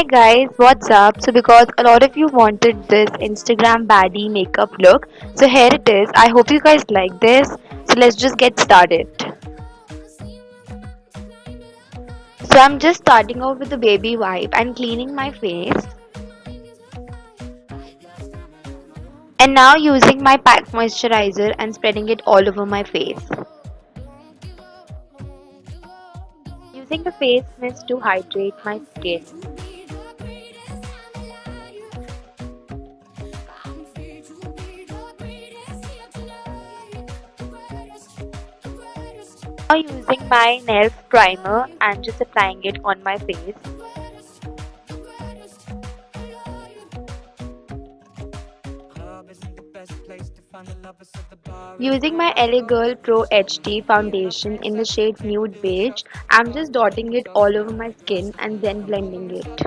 Hi guys, what's up? So because a lot of you wanted this Instagram baddie makeup look, so here it is. I hope you guys like this. So let's just get started. So I'm just starting off with the baby wipe and cleaning my face. And now using my pack moisturizer and spreading it all over my face. Using the face mist to hydrate my skin. Now using my nail primer and just applying it on my face. Using my LA Girl Pro HD foundation in the shade Nude Beige, I'm just dotting it all over my skin and then blending it.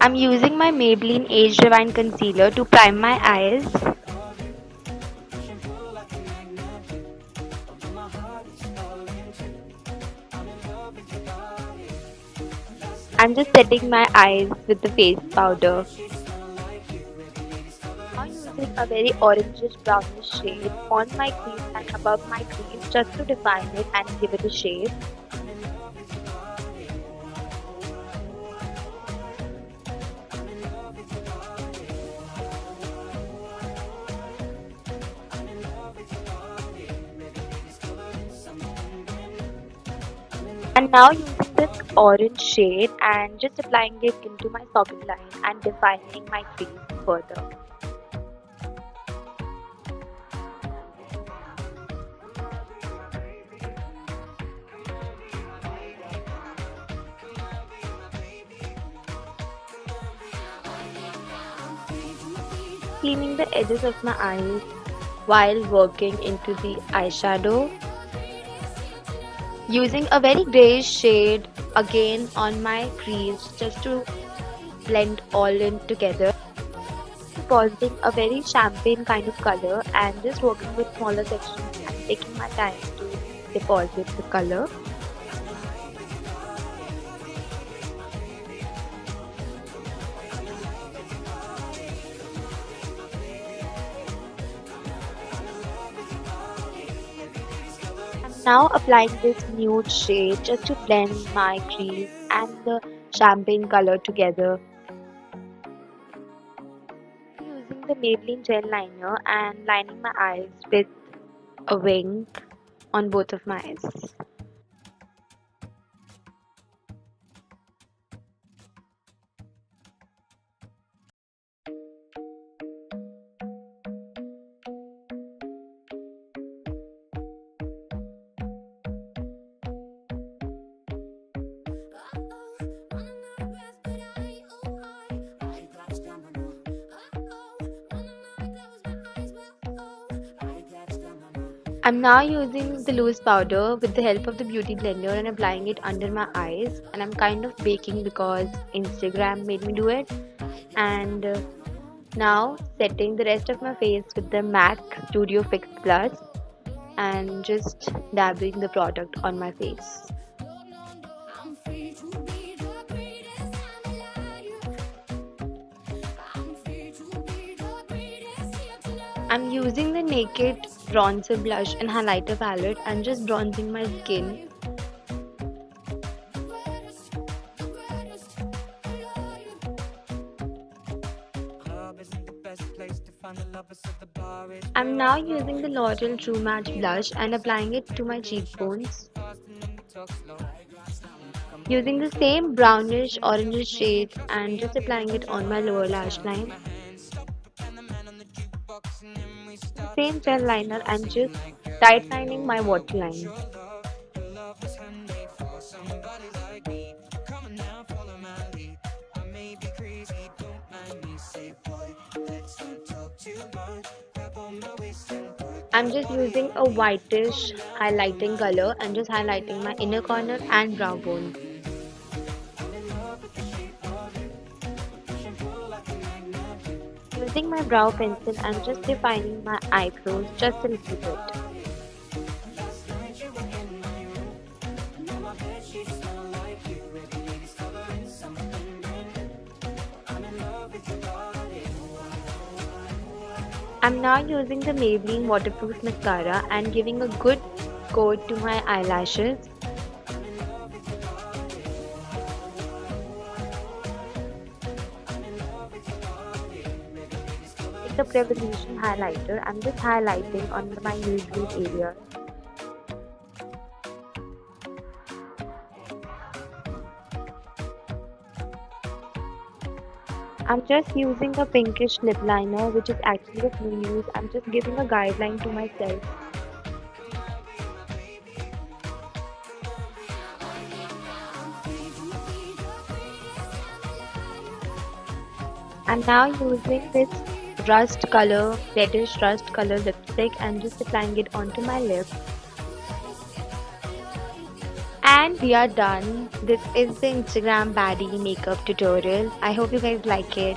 I'm using my Maybelline Age Divine Concealer to prime my eyes. I'm just setting my eyes with the face powder. I'm using a very orangish brownish shade on my crease and above my crease just to define it and give it a shape. And now using this orange shade and just applying it into my socket line and defining my crease further. Cleaning the edges of my eyes while working into the eyeshadow. Using a very greyish shade again on my crease just to blend all in together. Depositing a very champagne kind of color and just working with smaller sections and taking my time to deposit the color. Now applying this nude shade just to blend my crease and the champagne color together. Using the Maybelline gel liner and lining my eyes with a wing on both of my eyes. I'm now using the loose powder with the help of the beauty blender and applying it under my eyes, and I'm kind of baking because Instagram made me do it. And now setting the rest of my face with the MAC Studio Fix Plus and just dabbing the product on my face. I'm using the Naked bronzer blush and highlighter palette and just bronzing my skin. I'm now using the L'Oreal True Match blush and applying it to my cheekbones. Using the same brownish orange shade and just applying it on my lower lash line. Same gel liner and just tight lining my waterline. I'm just using a whitish highlighting color and just highlighting my inner corner and brow bone. Using my brow pencil, I'm just defining my eyebrows just a little bit. I'm now using the Maybelline waterproof mascara and giving a good coat to my eyelashes. With the Revolution highlighter, I'm just highlighting on my usual area. I'm just using a pinkish lip liner, which is actually of no use. I'm just giving a guideline to myself. I'm now using this reddish rust color lipstick and just applying it onto my lip. And we are done. This is the Instagram Baddie makeup tutorial. I hope you guys like it.